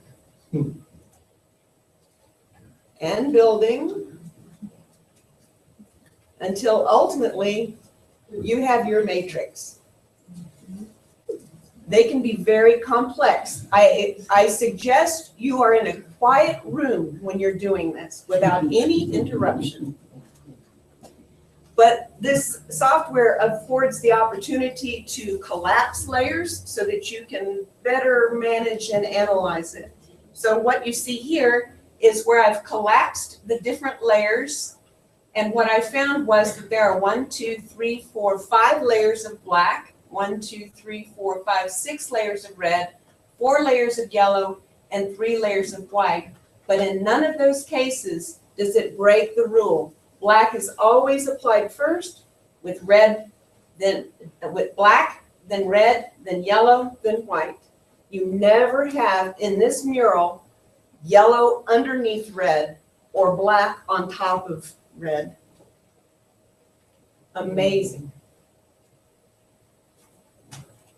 and building until ultimately you have your matrix. They can be very complex. I suggest you are in a quiet room when you're doing this without any interruption. But this software affords the opportunity to collapse layers so that you can better manage and analyze it. So what you see here is where I've collapsed the different layers. And what I found was that there are 5 layers of black, 6 layers of red, 4 layers of yellow, and 3 layers of white. But in none of those cases does it break the rule. Black is always applied first, with red, then with black, then red, then yellow, then white. You never have in this mural yellow underneath red or black on top of red. Amazing.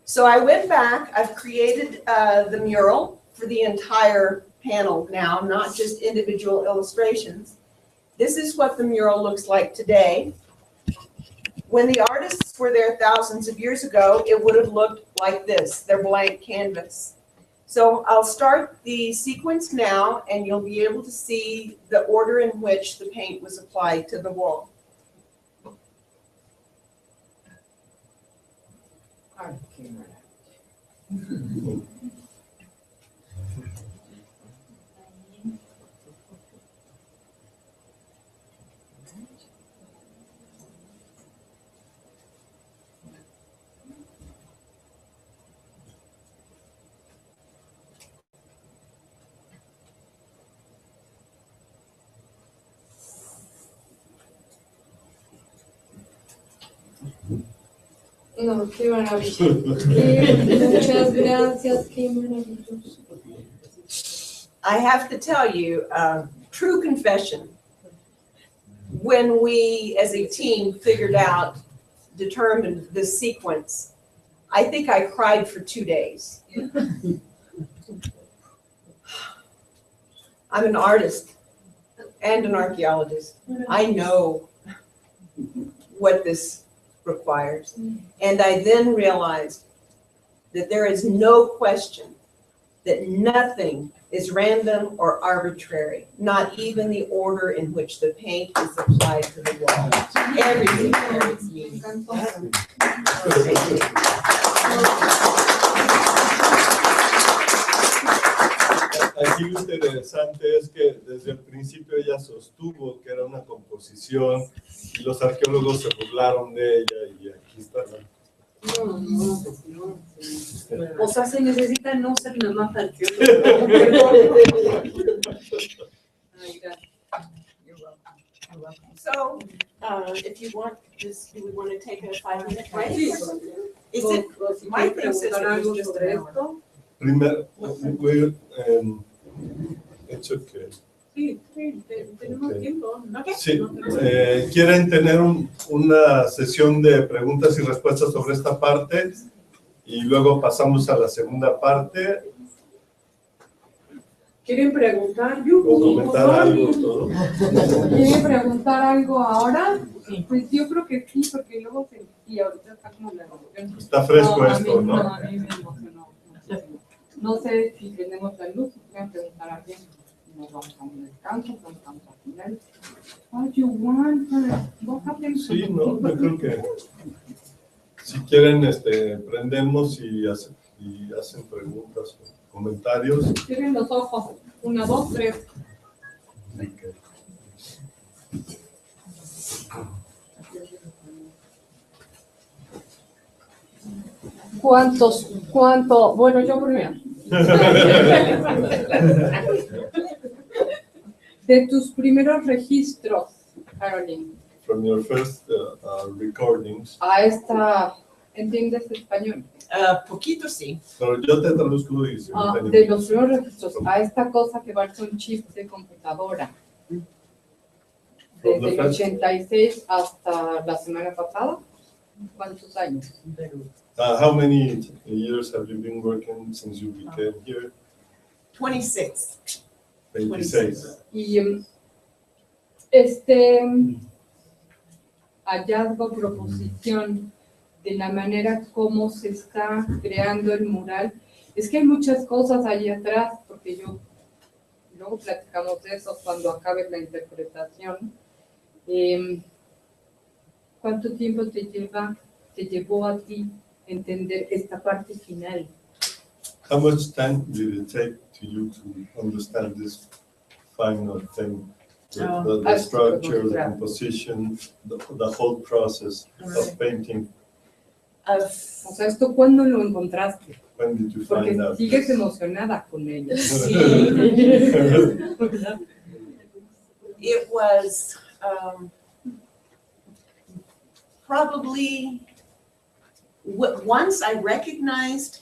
So I went back, I've created the mural for the entire panel now, not just individual illustrations. This is what the mural looks like today. When the artists were there thousands of years ago, it would have looked like this, their blank canvas. So I'll start the sequence now, and you'll be able to see the order in which the paint was applied to the wall. No, qué maravilla. Muchas gracias, qué maravilloso. I have to tell you, true confession, when we as a team determined this sequence, I think I cried for 2 days. I'm an artist and an archaeologist. I know what this requires. And I then realized that there is no question that nothing is random or arbitrary, not even the order in which the paint is applied to the wall. Everything carries meaning. Aquí lo interesante es que desde el principio ella sostuvo que era una composición y los arqueólogos se burlaron de ella y aquí está. No. O sea, se necesita no ser nada más arqueólogo. Ay, gracias. You're welcome. So, if you want, do we want to take a 5-minute break? Is it, my thing says it was just an hour. Primero, it's okay. Sí, tenemos Okay. tiempo. Okay. Sí, ¿quieren tener una sesión de preguntas y respuestas sobre esta parte? Y luego pasamos a la segunda parte. ¿Quieren preguntar? O comentar algo, todo. ¿Quieren preguntar algo ahora? Pues yo creo que sí, porque luego y ahorita está como la emoción. Está fresco No, esto, ¿no? A mí me emocionó muchísimo. No sé si tenemos la luz, voy a preguntar a alguien. Nos vamos a un descanso, nos vamos a final. Oh, you want what happened? Sí, no, yo creo que si quieren, prendemos y hacen preguntas o comentarios. Cierren los ojos. 1, 2, 3. ¿Cuánto? Bueno, yo primero. De tus primeros registros, Caroline, From your first recordings. a esta ¿Entiendes español? Poquito sí. Pero yo te traduzco y De los primeros registros a esta cosa que va a ser un chip de computadora. Desde el 86 hasta la semana pasada. ¿Cuántos años? How many years have you been working since you became here? 26. 26. Y este hallazgo, proposición de la manera como se está creando el mural, es que hay muchas cosas ahí atrás, porque luego platicamos de eso cuando acabe la interpretación. ¿Cuánto tiempo te llevó a ti entender esta parte final? How much time did it take to you to understand this final thing? The structure, the composition, the whole process of painting. O sea, ¿esto cuándo lo encontraste? When did you Porque find out? sigues emocionada con ella. It was probably once I recognized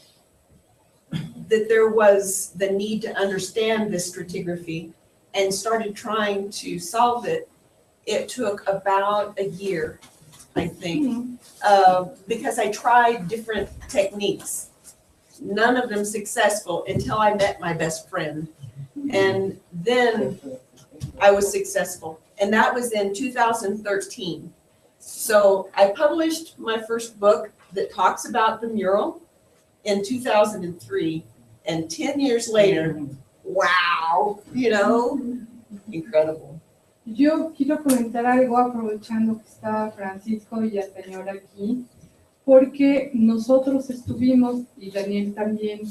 that there was the need to understand this stratigraphy and started trying to solve it. It took about a year, I think, because I tried different techniques. None of them successful until I met my best friend. And then I was successful. And that was in 2013. So I published my first book that talks about the mural in 2003. And 10 years later, wow, incredible. Yo quiero comentar algo aprovechando que está Francisco y la señora aquí, porque nosotros estuvimos, y Daniel también,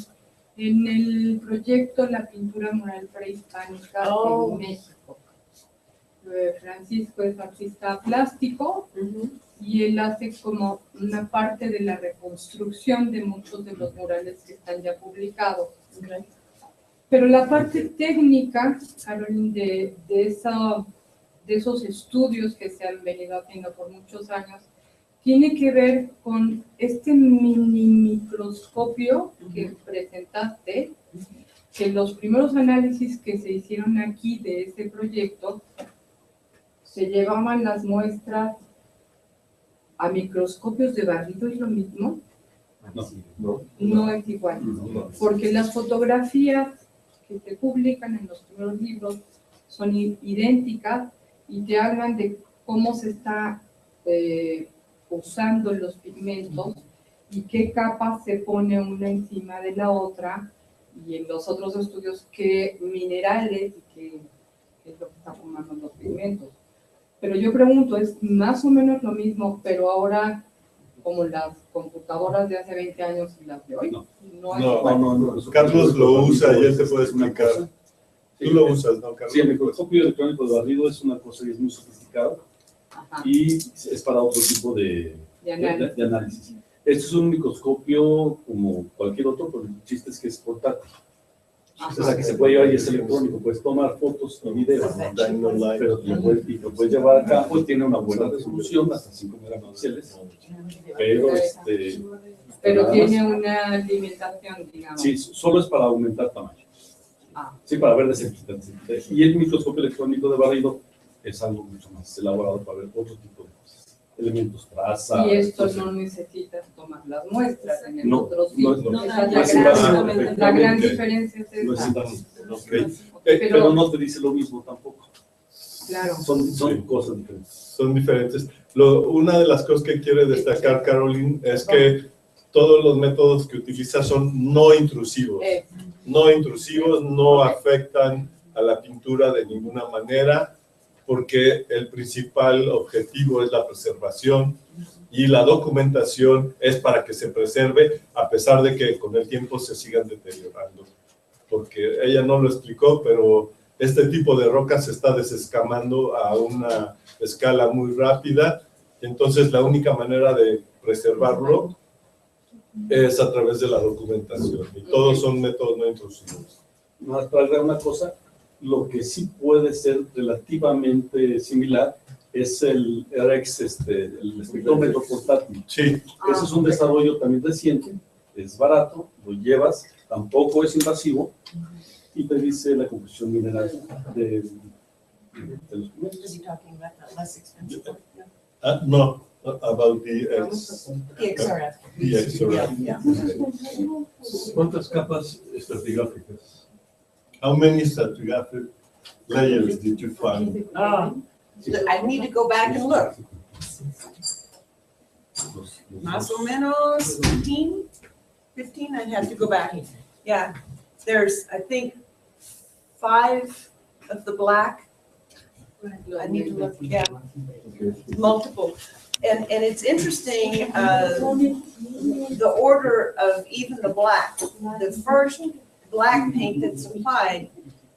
en el proyecto La Pintura Mural Prehispánica en México. Francisco es artista plástico y él hace como una parte de la reconstrucción de muchos de los murales que están ya publicados. Okay. Pero la parte técnica, Caroline, de esos estudios que se han venido haciendo por muchos años, tiene que ver con este mini microscopio que presentaste, que los primeros análisis que se hicieron aquí de este proyecto se llevaban las muestras a microscopios de barrido. ¿Es lo mismo? No es igual, porque las fotografías que se publican en los primeros libros son idénticas y te hablan de cómo se está usando los pigmentos y qué capas se pone una encima de la otra, y en los otros estudios qué minerales y qué es lo que está formando los pigmentos. Pero yo pregunto, ¿es más o menos lo mismo, pero ahora como las computadoras de hace 20 años y las de hoy? No. No. Carlos lo usa y él te puede explicar. Tú lo usas, ¿no, Carlos? Sí, el microscopio electrónico de barrido es una cosa que es muy sofisticada. Ajá. Y es para otro tipo de análisis. Este es un microscopio como cualquier otro, pero el chiste es que es portátil. O sea, que se puede llevar y es electrónico, puedes tomar fotos y videos, pero lo puedes llevar a campo y tiene una buena resolución, hasta 5 megapíxeles, pero tiene una limitación, digamos. Sí, solo es para aumentar tamaño. Sí, para ver de cerquita. Y el microscopio electrónico de barrido es algo mucho más elaborado para ver otro tipo de cosas, elementos, traza. Y esto no necesitas tomar las muestras en el otro no, sitio. no, La gran diferencia es no esa. Pero no te dice lo mismo tampoco. Claro. Son cosas diferentes. Son diferentes. Una de las cosas que quiere destacar Caroline es que todos los métodos que utiliza son no intrusivos. No intrusivos, no afectan a la pintura de ninguna manera, porque el principal objetivo es la preservación y la documentación es para que se preserve, a pesar de que con el tiempo se sigan deteriorando. Porque ella no lo explicó, pero este tipo de roca se está desescamando a una escala muy rápida, entonces la única manera de preservarlo es a través de la documentación, y todos son métodos no intrusivos. Para agregar una cosa, lo que sí puede ser relativamente similar es el RX, el espectrómetro portátil. Sí, Ese es un desarrollo también reciente, es barato, lo llevas, tampoco es invasivo y te dice la composición mineral de los primeros. Is he talking about that less expensive one? no, about the X. The XRF. The XRF. Yeah. ¿Cuántas capas estratigráficas? How many stratigraphic layers did you find? I need to go back and look. Más o menos 15, I'd have to go back. Yeah, there's, I think, 5 of the black. I need to look, yeah, multiple. And it's interesting, the order of even the black. The first black paint that's applied,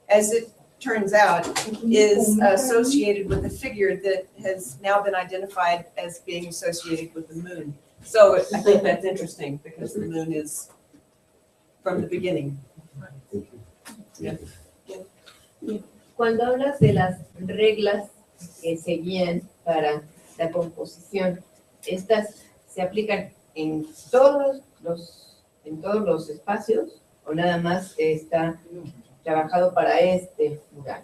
as it turns out, is associated with a figure that has now been identified as being associated with the moon. So I think that's interesting because the moon is from the beginning. Cuando hablas de las reglas que seguían para la composición, ¿estas se aplican en todos los espacios o nada más está trabajado para este lugar?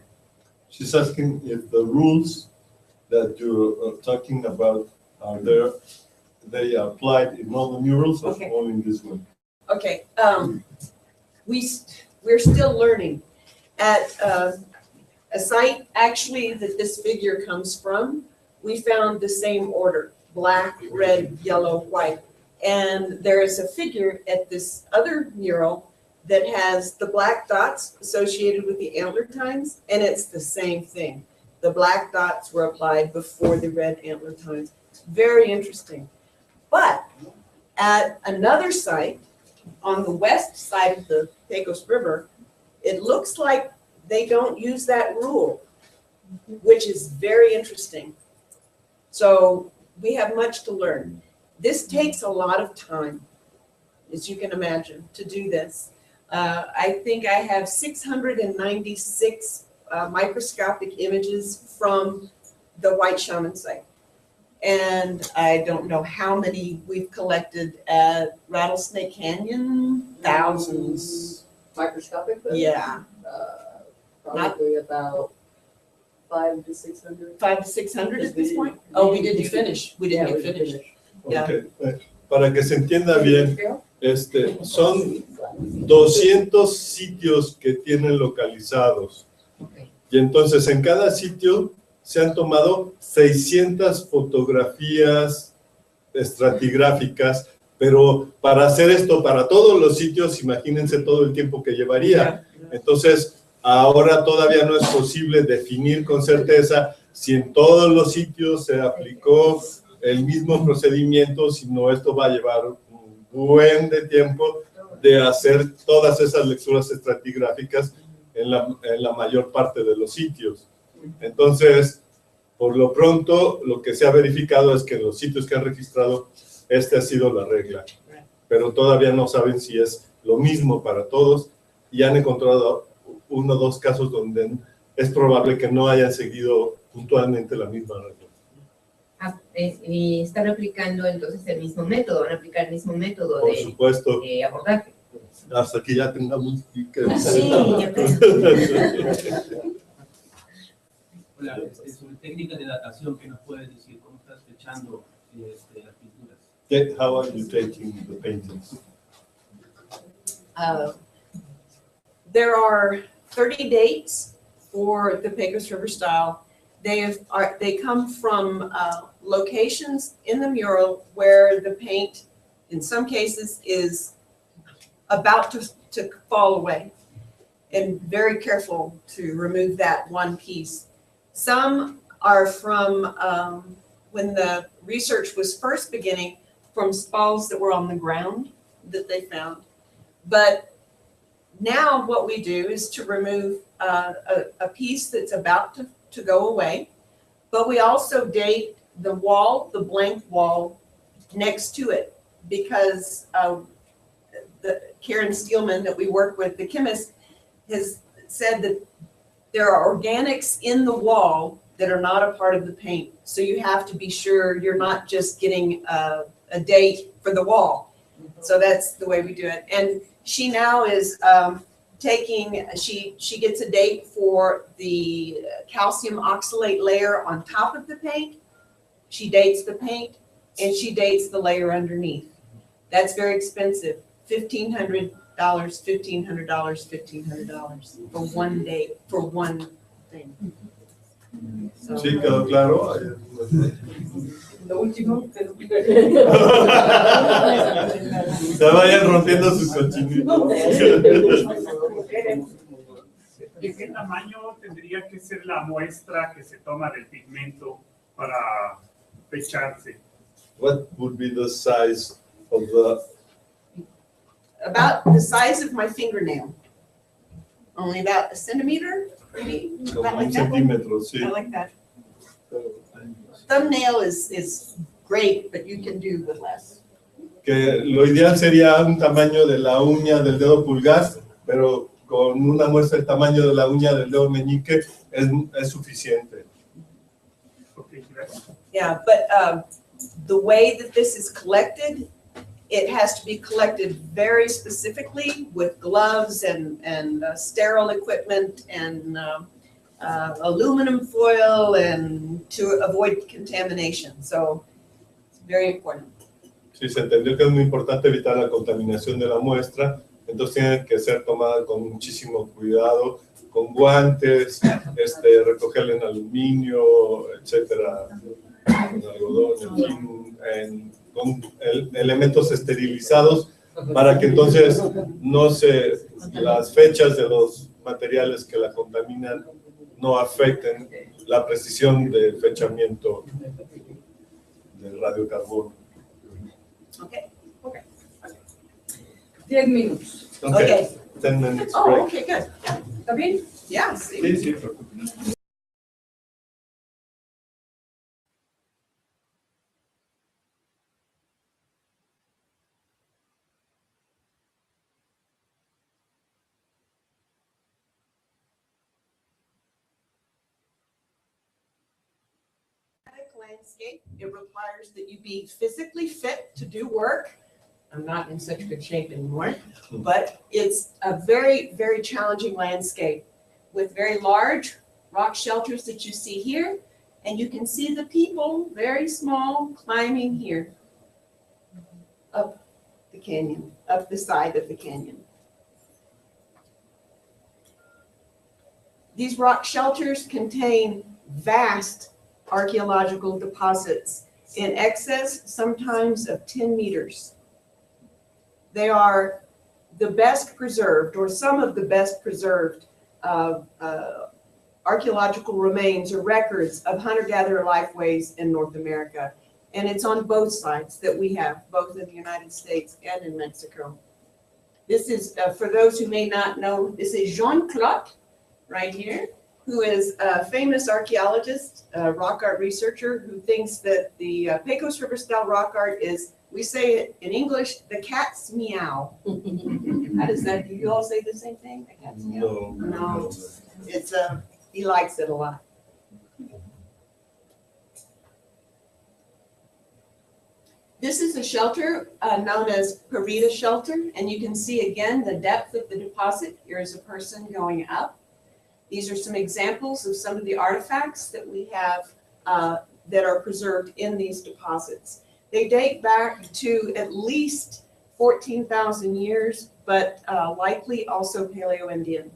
She's asking if the rules that you're talking about are there, they are applied in all the murals or Okay. only in this one? Okay, we're still learning. At a site actually that this figure comes from, we found the same order, black, red, yellow, white. And there is a figure at this other mural that has the black dots associated with the antler tines, and it's the same thing. The black dots were applied before the red antler tines. Very interesting. But at another site on the west side of the Pecos River, it looks like they don't use that rule, which is very interesting. So we have much to learn. This takes a lot of time, as you can imagine, to do this. I think I have 696 microscopic images from the White Shaman site. And I don't know how many we've collected at Rattlesnake Canyon, thousands. Microscopic? Yeah, Probably about 500 to 600. 500 to 600 at this point? Oh, we didn't finish. We didn't get finished. Yeah. Okay. Para que se entienda bien, son 200 sitios que tienen localizados. Y entonces en cada sitio se han tomado 600 fotografías estratigráficas, pero para hacer esto para todos los sitios, imagínense todo el tiempo que llevaría. Entonces, ahora todavía no es posible definir con certeza si en todos los sitios se aplicó el mismo procedimiento, sino esto va a llevar un buen de tiempo de hacer todas esas lecturas estratigráficas en la mayor parte de los sitios. Entonces, por lo pronto, lo que se ha verificado es que en los sitios que han registrado, esta ha sido la regla. Pero todavía no saben si es lo mismo para todos y han encontrado 1 o 2 casos donde es probable que no hayan seguido puntualmente la misma regla. Y están aplicando entonces el mismo método, van a aplicar el mismo método Por supuesto, de abordaje. hasta que ya tengamos que... Sí, yo creo. Hola, sobre técnica de datación, ¿qué nos puedes decir? ¿Cómo estás fechando las pinturas? How are you dating the paintings? There are 30 dates for the Pecos River style. They come from locations in the mural where the paint, in some cases, is about to fall away, and very careful to remove that one piece. Some are from when the research was first beginning, from spalls that were on the ground that they found. But now what we do is to remove a piece that's about to go away, but we also date the wall, the blank wall next to it, because the Karen Steelman that we work with, the chemist, has said that there are organics in the wall that are not a part of the paint. So you have to be sure you're not just getting a date for the wall. So that's the way we do it. And she now is she gets a date for the calcium oxalate layer on top of the paint. She dates the paint and she dates the layer underneath. That's very expensive. $1,500, $1,500, $1,500 for one day, for one thing. So, Sí, quedó claro. Lo último, pero Se vayan rompiendo sus cochinitos. ¿De qué tamaño tendría que ser la muestra que se toma del pigmento para fecharse? What would be the size of the... about the size of my fingernail. Only about a centimeter, maybe, Como about un like that. centímetro, sí. I like that. Thumbnail is great, but you can do with less. Que lo ideal sería un tamaño de la uña del dedo pulgar, pero con una muestra del tamaño de la uña del dedo meñique es suficiente. Okay, gracias. Yeah, but the way that this is collected, it has to be collected very specifically with gloves and sterile equipment and aluminum foil and to avoid contamination. So it's very important. Sí, se entendió que es muy importante evitar la contaminación de la muestra, entonces tiene que ser tomada con muchísimo cuidado, con guantes, recogerla en aluminio, etcétera, con algodón, en fin, con elementos esterilizados para que entonces las fechas de los materiales que la contaminan no afecten la precisión del fechamiento del radiocarbono. Okay. 10 minutos. Okay. 10 minutes Oh, break. okay, good. ¿Está bien? Yeah, see. Sí, sí. Landscape, it requires that you be physically fit to do work. I'm not in such good shape anymore, but it's a very, very challenging landscape with very large rock shelters that you see here, and you can see the people, very small, climbing here, up the canyon, up the side of the canyon. These rock shelters contain vast archaeological deposits in excess sometimes of 10 meters. They are the best preserved, or some of the best preserved archaeological remains or records of hunter-gatherer lifeways in North America. And it's on both sides that we have, both in the United States and in Mexico. This is, for those who may not know, this is Jean-Claude right here, who is a famous archaeologist, rock art researcher, who thinks that the Pecos River style rock art is, we say it in English, the cat's meow. How does that, do you all say the same thing? The cat's meow? No. It's, he likes it a lot. This is a shelter known as Parita shelter, and you can see again the depth of the deposit. Here is a person going up. These are some examples of some of the artifacts that we have that are preserved in these deposits. They date back to at least 14,000 years, but likely also Paleo-Indian.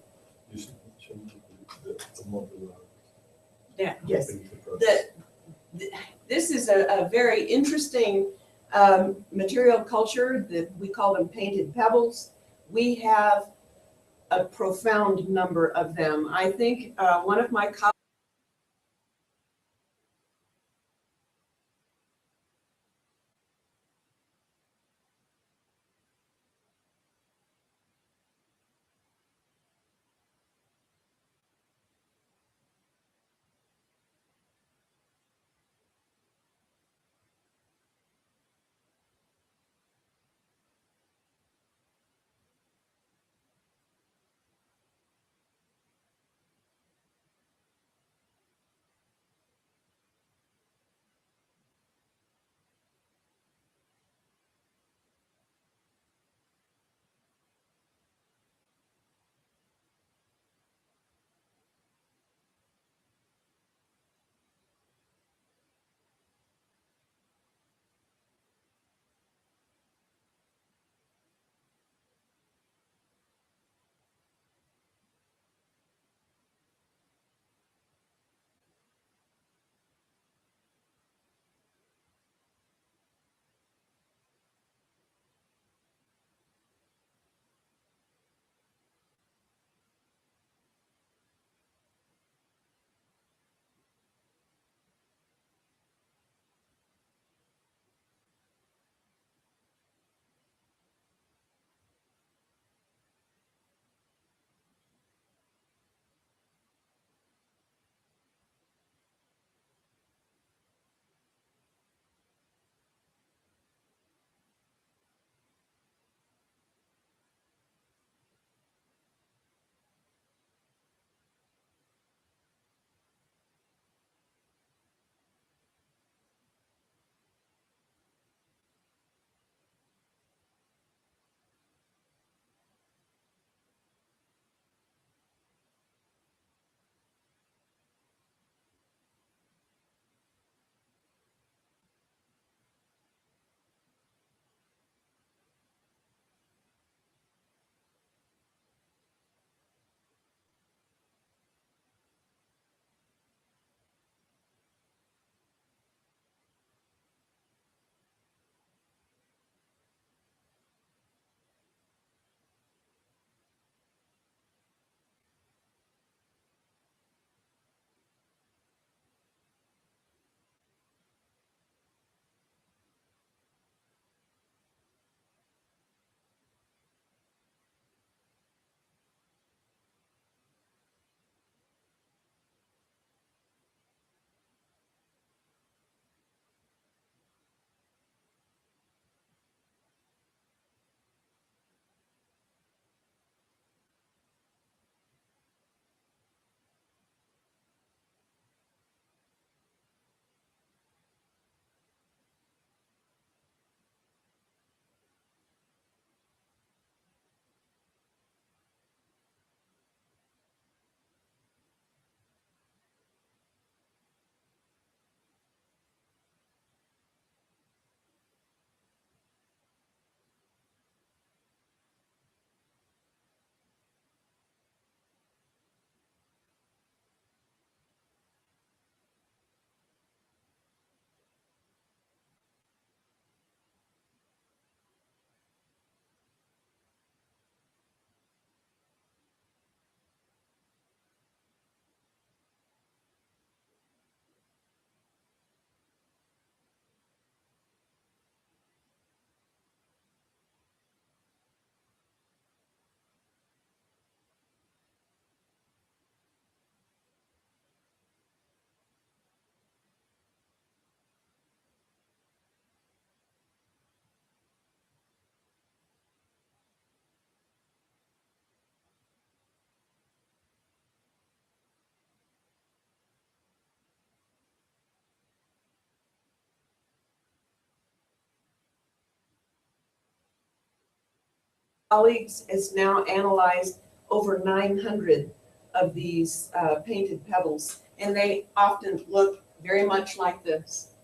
Yeah, yes. This is a very interesting material culture that we call them painted pebbles. We have a profound number of them. I think one of my colleagues colleagues has now analyzed over 900 of these painted pebbles, and they often look very much like this.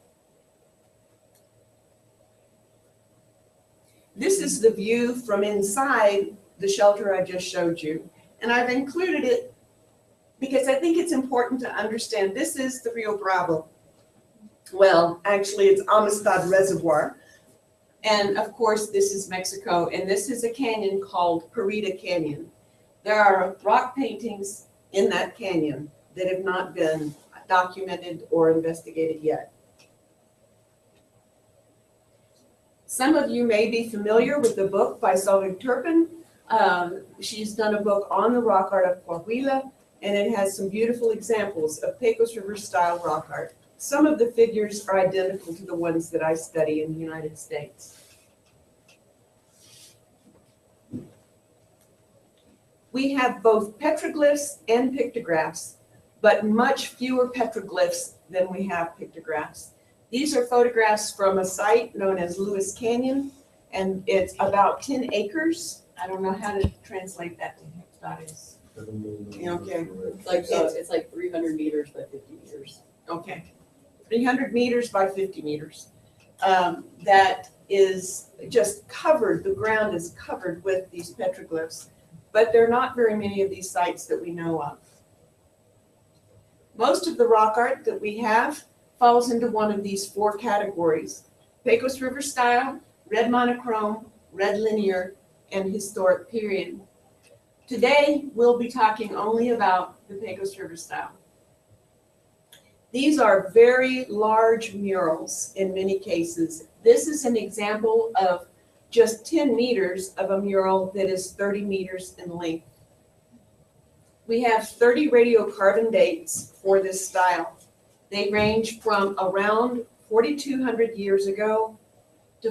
This is the view from inside the shelter I just showed you, and I've included it because I think it's important to understand this is the Rio Bravo. Well, actually, it's Amistad Reservoir. And of course, this is Mexico, and this is a canyon called Parida Canyon. There are rock paintings in that canyon that have not been documented or investigated yet. Some of you may be familiar with the book by Solveig Turpin. She's done a book on the rock art of Coahuila, and it has some beautiful examples of Pecos River style rock art. Some of the figures are identical to the ones that I study in the United States. We have both petroglyphs and pictographs, but much fewer petroglyphs than we have pictographs. These are photographs from a site known as Lewis Canyon, and it's about 10 acres. I don't know how to translate that to hectares. Okay. It's like 300 meters by 50 meters. Okay. 300 meters by 50 meters. That is just covered, the ground is covered with these petroglyphs, but there are not very many of these sites that we know of. Most of the rock art that we have falls into one of these four categories: Pecos River style, red monochrome, red linear, and historic period. Today, we'll be talking only about the Pecos River style. These are very large murals in many cases. This is an example of just 10 meters of a mural that is 30 meters in length. We have 30 radiocarbon dates for this style. They range from around 4,200 years ago to